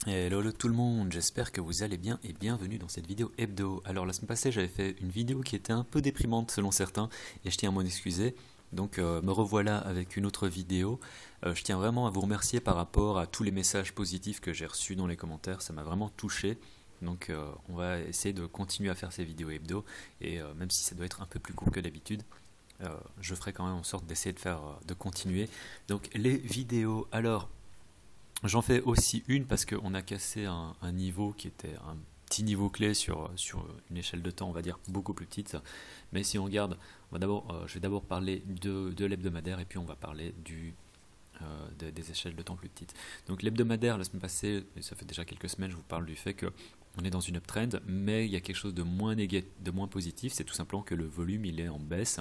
Hello tout le monde, j'espère que vous allez bien et bienvenue dans cette vidéo hebdo. Alors la semaine passée j'avais fait une vidéo qui était un peu déprimante selon certains et je tiens à m'en excuser. Donc me revoilà avec une autre vidéo. Je tiens vraiment à vous remercier par rapport à tous les messages positifs que j'ai reçus dans les commentaires, ça m'a vraiment touché. Donc on va essayer de continuer à faire ces vidéos hebdo et même si ça doit être un peu plus court que d'habitude, je ferai quand même en sorte d'essayer de continuer. Donc les vidéos, alors j'en fais aussi une parce qu'on a cassé un niveau qui était un petit niveau clé sur une échelle de temps, on va dire, beaucoup plus petite. Mais si on regarde, je vais d'abord parler de l'hebdomadaire et puis on va parler des échelles de temps plus petites. Donc l'hebdomadaire, la semaine passée, et ça fait déjà quelques semaines, je vous parle du fait que on est dans une uptrend, mais il y a quelque chose de moins positif, c'est tout simplement que le volume il est en baisse.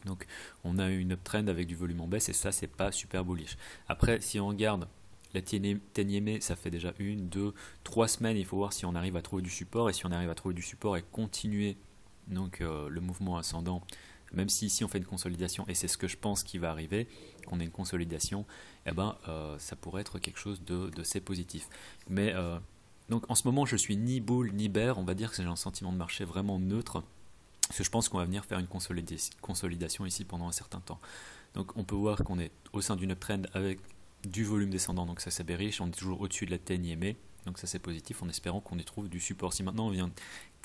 Donc on a une uptrend avec du volume en baisse et ça c'est pas super bullish. Après si on regarde la Tennieme, ça fait déjà 1, 2, 3 semaines, il faut voir si on arrive à trouver du support, et si on arrive à trouver du support et continuer donc le mouvement ascendant, même si ici on fait une consolidation, et c'est ce que je pense qui va arriver, qu'on ait une consolidation, eh ben, ça pourrait être quelque chose de assez positif. Mais donc en ce moment je suis ni bull ni bear, on va dire que j'ai un sentiment de marché vraiment neutre, parce que je pense qu'on va venir faire une consolidation ici pendant un certain temps. Donc on peut voir qu'on est au sein d'une uptrend avec du volume descendant, donc ça c'est bearish, on est toujours au-dessus de la Tennieme, donc ça c'est positif en espérant qu'on y trouve du support. Si maintenant on vient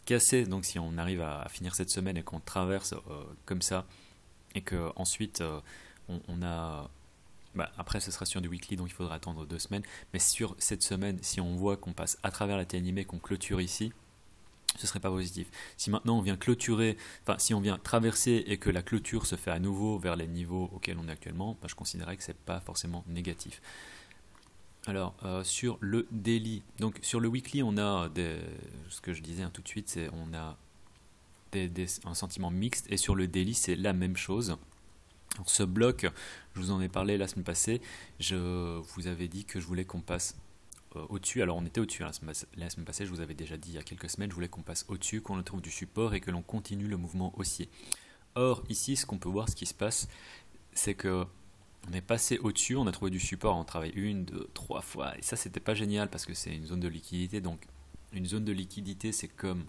casser, donc si on arrive à finir cette semaine et qu'on traverse comme ça, et que ensuite on a... après ce sera sur du weekly, donc il faudra attendre 2 semaines, mais sur cette semaine, si on voit qu'on passe à travers la Tennieme, qu'on clôture ici, ce serait pas positif. Si maintenant on vient clôturer, enfin si on vient traverser et que la clôture se fait à nouveau vers les niveaux auxquels on est actuellement, je considérerais que c'est pas forcément négatif. Alors sur le daily, donc sur le weekly on a ce que je disais tout de suite, c'est on a un sentiment mixte, et sur le daily c'est la même chose. Alors, ce bloc, je vous en ai parlé la semaine passée, je vous avais dit que je voulais qu'on passe au-dessus. Alors on était au-dessus, hein, la semaine passée je vous avais déjà dit il y a quelques semaines, je voulais qu'on passe au-dessus, qu'on trouve du support et que l'on continue le mouvement haussier. Or ici ce qu'on peut voir, ce qui se passe, c'est que on est passé au-dessus, on a trouvé du support, on travaille 1, 2, 3 fois, et ça c'était pas génial parce que c'est une zone de liquidité, donc une zone de liquidité c'est comme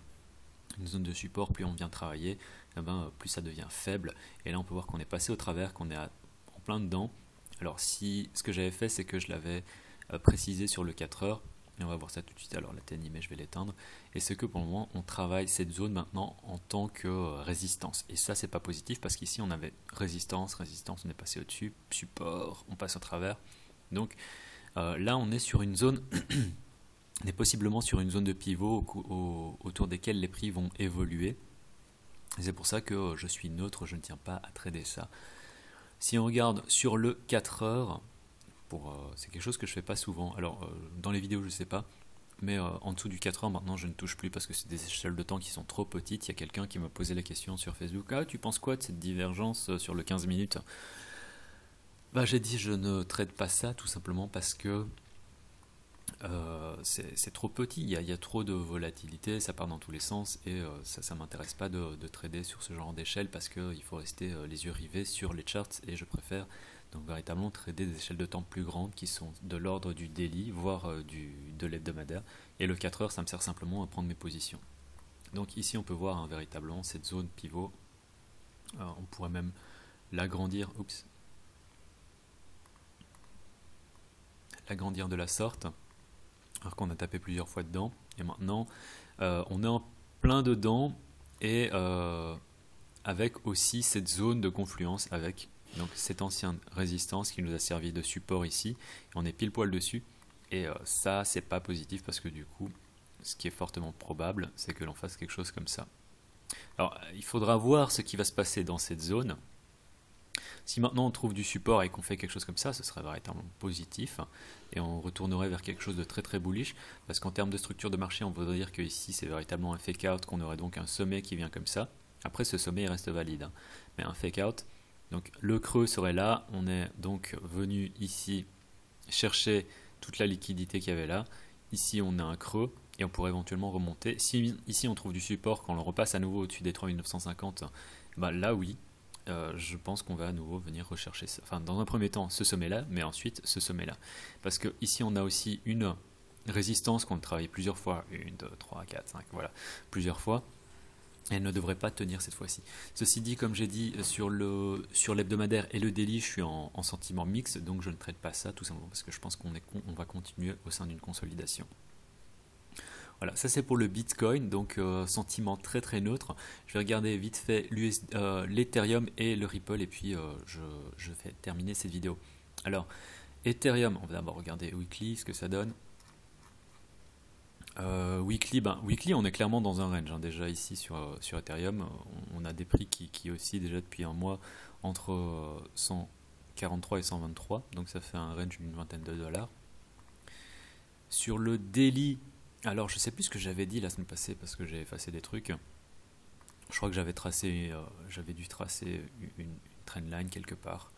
une zone de support, plus on vient travailler, plus ça devient faible, et là on peut voir qu'on est passé au travers, qu'on est en plein dedans. Alors si ce que j'avais fait, c'est que je l'avais précisé sur le 4 heures, et on va voir ça tout de suite. Alors la Tennieme, je vais l'éteindre, et c'est que pour le moment on travaille cette zone maintenant en tant que résistance, et ça c'est pas positif parce qu'ici on avait résistance, on est passé au-dessus, support, on passe au travers, donc là on est sur une zone on est possiblement sur une zone de pivot autour desquelles les prix vont évoluer. C'est pour ça que je suis neutre, je ne tiens pas à trader ça. Si on regarde sur le 4 heures, c'est quelque chose que je fais pas souvent. Alors dans les vidéos je sais pas, mais en dessous du 4 heures maintenant je ne touche plus parce que c'est des échelles de temps qui sont trop petites. Il y a quelqu'un qui m'a posé la question sur Facebook, ah tu penses quoi de cette divergence sur le 15 minutes? J'ai dit je ne trade pas ça tout simplement parce que c'est trop petit, il y a trop de volatilité, ça part dans tous les sens, et ça m'intéresse pas de trader sur ce genre d'échelle parce qu'il faut rester les yeux rivés sur les charts, et je préfère donc véritablement trader des échelles de temps plus grandes qui sont de l'ordre du daily, voire de l'hebdomadaire, et le 4 heures ça me sert simplement à prendre mes positions. Donc ici on peut voir véritablement cette zone pivot, on pourrait même l'agrandir, l'agrandir de la sorte, alors qu'on a tapé plusieurs fois dedans, et maintenant on est en plein dedans, et avec aussi cette zone de confluence avec donc cette ancienne résistance qui nous a servi de support ici, et on est pile poil dessus, et ça c'est pas positif parce que du coup ce qui est fortement probable c'est que l'on fasse quelque chose comme ça. Alors il faudra voir ce qui va se passer dans cette zone. Si maintenant on trouve du support et qu'on fait quelque chose comme ça, ce serait véritablement positif, et on retournerait vers quelque chose de très très bullish, parce qu'en termes de structure de marché, on voudrait dire que ici c'est véritablement un fake out, qu'on aurait donc un sommet qui vient comme ça. Après ce sommet il reste valide, mais un fake out, donc le creux serait là, on est donc venu ici chercher toute la liquidité qu'il y avait là, ici on a un creux, et on pourrait éventuellement remonter. Si ici on trouve du support, quand on repasse à nouveau au-dessus des 3950, là oui, je pense qu'on va à nouveau venir rechercher ça. Enfin, dans un premier temps ce sommet là, mais ensuite ce sommet là, parce que ici on a aussi une résistance qu'on a travaillé plusieurs fois, 1, 2, 3, 4, 5, voilà, plusieurs fois. Elle ne devrait pas tenir cette fois-ci. Ceci dit, comme j'ai dit, sur l'hebdomadaire et le daily, je suis en sentiment mixte, donc je ne traite pas ça, tout simplement parce que je pense qu'on va continuer au sein d'une consolidation. Voilà, ça c'est pour le Bitcoin, donc sentiment très très neutre. Je vais regarder vite fait l'Ethereum et le Ripple, et puis je vais terminer cette vidéo. Alors, Ethereum, on va d'abord regarder Weekly, ce que ça donne. Weekly, on est clairement dans un range, hein. Déjà ici sur Ethereum, on a des prix qui oscillent déjà depuis un mois entre 143 et 123, donc ça fait un range d'une vingtaine de dollars. Sur le daily, alors je sais plus ce que j'avais dit la semaine passée parce que j'ai effacé des trucs. Je crois que j'avais dû tracer une trendline quelque part.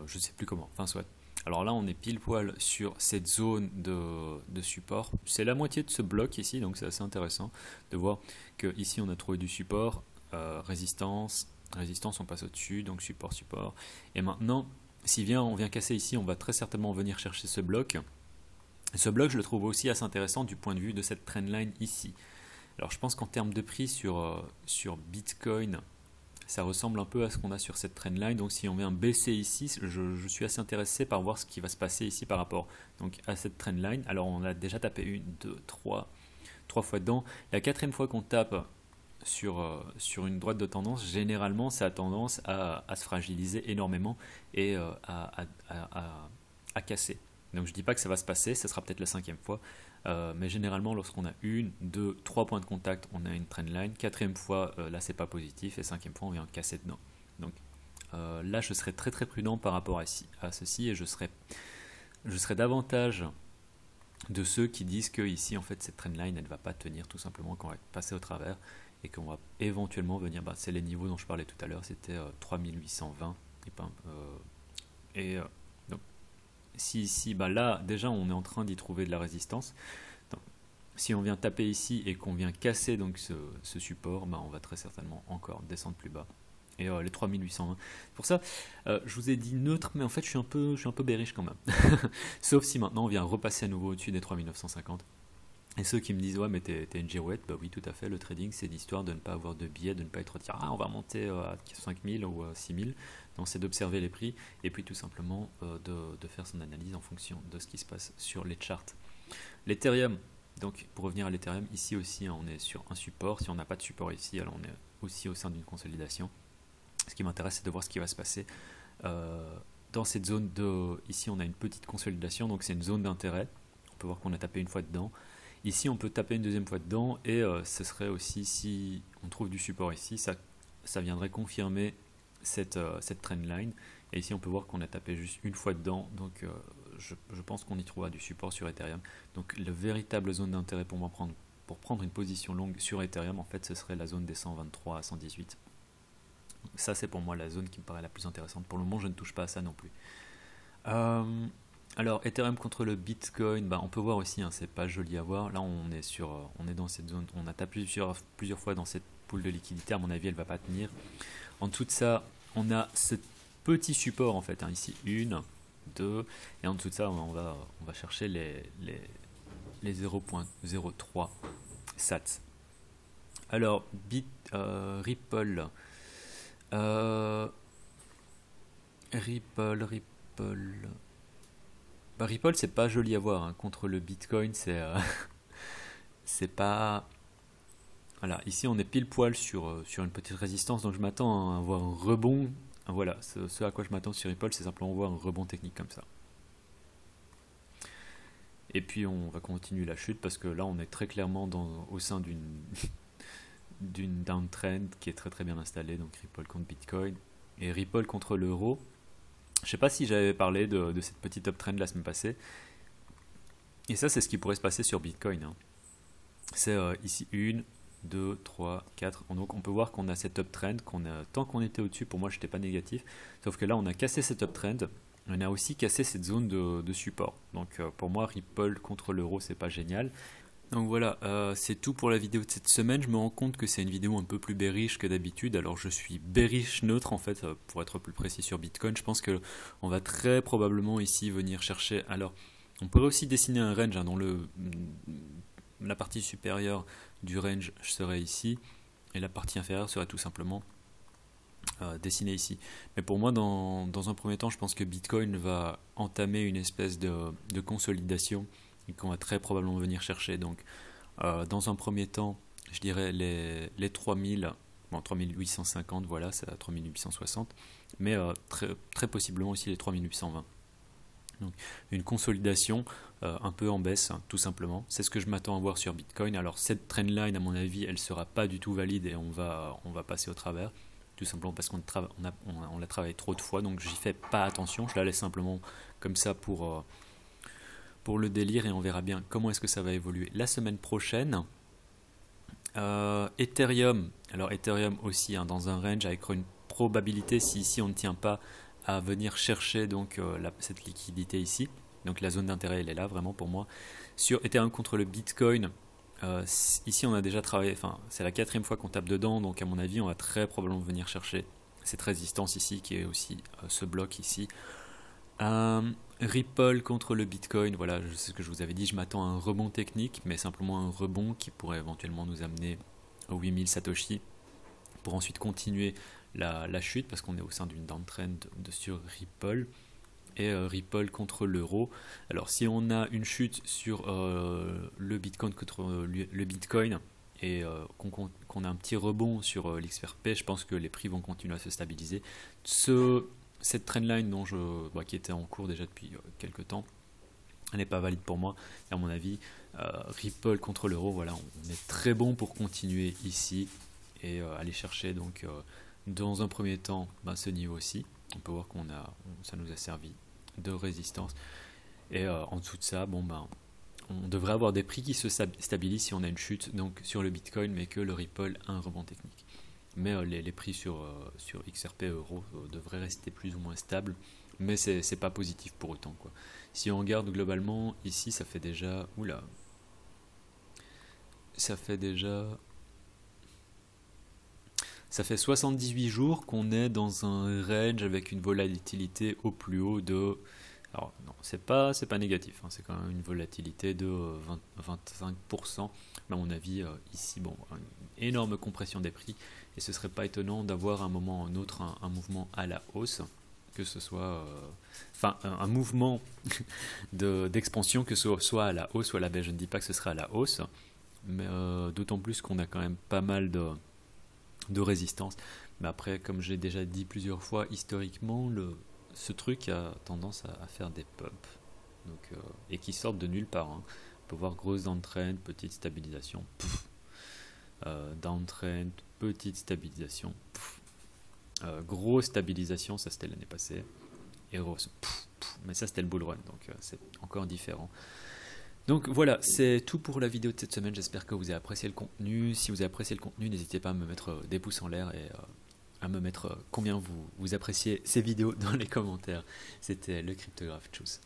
Je ne sais plus comment, enfin soit. Alors là, on est pile poil sur cette zone de support. C'est la moitié de ce bloc ici, donc c'est assez intéressant de voir que ici on a trouvé du support, résistance, on passe au-dessus, donc support. Et maintenant, si on vient casser ici, on va très certainement venir chercher ce bloc. Et ce bloc, je le trouve aussi assez intéressant du point de vue de cette trendline ici. Alors je pense qu'en termes de prix sur Bitcoin, ça ressemble un peu à ce qu'on a sur cette trendline. Donc si on vient baisser ici, je suis assez intéressé par voir ce qui va se passer ici par rapport donc, à cette trendline. Alors on a déjà tapé 1, 2, 3 fois dedans. La quatrième fois qu'on tape sur une droite de tendance, généralement ça a tendance à se fragiliser énormément et à casser. Donc je ne dis pas que ça va se passer, ça sera peut-être la cinquième fois. Mais généralement, lorsqu'on a 1, 2, 3 points de contact, on a une trendline. Quatrième fois, là, c'est pas positif. Et cinquième fois, on vient casser dedans. Donc là, je serais très très prudent par rapport à ceci. Et je serais davantage de ceux qui disent que ici, en fait, cette trendline, elle ne va pas tenir tout simplement, qu'on va passer au travers. Et qu'on va éventuellement venir, c'est les niveaux dont je parlais tout à l'heure, c'était 3820. Donc, si ici, là, déjà, on est en train d'y trouver de la résistance. Donc, si on vient taper ici et qu'on vient casser donc ce support, on va très certainement encore descendre plus bas. Et les 3820. Pour ça, je vous ai dit neutre, mais en fait, je suis un peu bearish quand même. Sauf si maintenant, on vient repasser à nouveau au-dessus des 3950. Et ceux qui me disent, ouais, mais t'es une girouette, oui, tout à fait. Le trading, c'est l'histoire de ne pas avoir de biais, de ne pas être dire, on va monter à 5000 ou à 6000. Non, c'est d'observer les prix et puis tout simplement de faire son analyse en fonction de ce qui se passe sur les charts. L'Ethereum, donc pour revenir à l'Ethereum, ici aussi, on est sur un support. Si on n'a pas de support ici, alors on est aussi au sein d'une consolidation. Ce qui m'intéresse, c'est de voir ce qui va se passer dans cette zone ici, on a une petite consolidation, donc c'est une zone d'intérêt. On peut voir qu'on a tapé une fois dedans. Ici, on peut taper une deuxième fois dedans et ce serait aussi, si on trouve du support ici, ça viendrait confirmer cette trendline. Et ici, on peut voir qu'on a tapé juste une fois dedans. Donc, je pense qu'on y trouvera du support sur Ethereum. Donc, la véritable zone d'intérêt pour moi pour prendre une position longue sur Ethereum, en fait, ce serait la zone des 123 à 118. Donc, ça, c'est pour moi la zone qui me paraît la plus intéressante. Pour le moment, je ne touche pas à ça non plus. Alors, Ethereum contre le Bitcoin, on peut voir aussi, c'est pas joli à voir. Là, on est dans cette zone, on a tapé plusieurs fois dans cette poule de liquidité. À mon avis, elle va pas tenir. En dessous de ça, on a ce petit support en fait, ici 1, 2, et en dessous de ça, on va chercher les 0.03 sats. Alors, Ripple. Ripple, c'est pas joli à voir contre le Bitcoin, c'est pas. Voilà, ici on est pile poil sur une petite résistance, donc je m'attends à voir un rebond. Voilà, ce à quoi je m'attends sur Ripple, c'est simplement voir un rebond technique comme ça. Et puis on va continuer la chute parce que là on est très clairement au sein d'une downtrend qui est très très bien installée, donc Ripple contre Bitcoin et Ripple contre l'euro. Je ne sais pas si j'avais parlé de cette petite uptrend la semaine passée. Et ça, c'est ce qui pourrait se passer sur Bitcoin. C'est ici 1, 2, 3, 4. Donc on peut voir qu'on a cette uptrend. Tant qu'on était au-dessus, pour moi, je n'étais pas négatif. Sauf que là, on a cassé cette uptrend. On a aussi cassé cette zone de support. Donc pour moi, Ripple contre l'euro, c'est pas génial. Donc voilà, c'est tout pour la vidéo de cette semaine. Je me rends compte que c'est une vidéo un peu plus bearish que d'habitude. Alors je suis bearish neutre en fait, pour être plus précis sur Bitcoin. Je pense qu'on va très probablement ici venir chercher. Alors On pourrait aussi dessiner un range dont la partie supérieure du range serait ici et la partie inférieure serait tout simplement dessinée ici. Mais pour moi, dans un premier temps, je pense que Bitcoin va entamer une espèce de consolidation et qu'on va très probablement venir chercher. Donc, dans un premier temps, je dirais les 3000, bon, 3850, voilà, c'est à 3860, mais très possiblement aussi les 3820. Donc, une consolidation un peu en baisse, hein, tout simplement. C'est ce que je m'attends à voir sur Bitcoin. Alors cette trendline, à mon avis, elle sera pas du tout valide et on va passer au travers, tout simplement parce qu'on l'a travaillé trop de fois. Donc j'y fais pas attention. Je la laisse simplement comme ça pour le délire et on verra bien comment est-ce que ça va évoluer la semaine prochaine. Ethereum. Alors Ethereum aussi, hein, dans un range avec une probabilité, si ici on ne tient pas à venir chercher donc cette liquidité ici. Donc la zone d'intérêt elle est là vraiment pour moi. Sur Ethereum contre le Bitcoin, ici on a déjà travaillé, enfin c'est la 4e fois qu'on tape dedans, donc à mon avis on va très probablement venir chercher cette résistance ici qui est aussi ce bloc ici. Ripple contre le Bitcoin, voilà, je sais ce que je vous avais dit, je m'attends à un rebond technique, mais simplement un rebond qui pourrait éventuellement nous amener aux 8000 Satoshi pour ensuite continuer la chute parce qu'on est au sein d'une downtrend sur Ripple. Et Ripple contre l'euro. Alors si on a une chute sur le Bitcoin contre le Bitcoin et qu'on a un petit rebond sur l'XRP, je pense que les prix vont continuer à se stabiliser. Cette trendline qui était en cours déjà depuis quelques temps, elle n'est pas valide pour moi. Et à mon avis, Ripple contre l'euro, voilà, on est très bon pour continuer ici et aller chercher donc dans un premier temps ce niveau-ci. On peut voir ça nous a servi de résistance. Et en dessous de ça, on devrait avoir des prix qui se stabilisent si on a une chute donc sur le Bitcoin, mais que le Ripple a un rebond technique. Mais les prix sur XRP euro devraient rester plus ou moins stables, mais c'est pas positif pour autant, quoi. Si on regarde globalement, ici ça fait déjà... Ça fait 78 jours qu'on est dans un range avec une volatilité au plus haut de... Alors non, c'est pas négatif, hein, c'est quand même une volatilité de 25%. Mais à mon avis, ici, une énorme compression des prix. Et ce serait pas étonnant d'avoir à un moment ou un autre un mouvement à la hausse, que ce soit... un mouvement d'expansion, que ce soit à la hausse ou à la baisse. Je ne dis pas que ce sera à la hausse, mais d'autant plus qu'on a quand même pas mal de résistance. Mais après, comme j'ai déjà dit plusieurs fois, historiquement, ce truc a tendance à faire des pumps et qui sortent de nulle part, hein. On peut voir grosse downtrend, petite stabilisation, downtrend, petite stabilisation, grosse stabilisation, ça c'était l'année passée, et grosse, mais ça c'était le bull run, donc c'est encore différent. Donc voilà, c'est tout pour la vidéo de cette semaine. J'espère que vous avez apprécié le contenu. Si vous avez apprécié le contenu, n'hésitez pas à me mettre des pouces en l'air et à me mettre combien vous appréciez ces vidéos dans les commentaires. C'était le Cryptographe. Tchuss.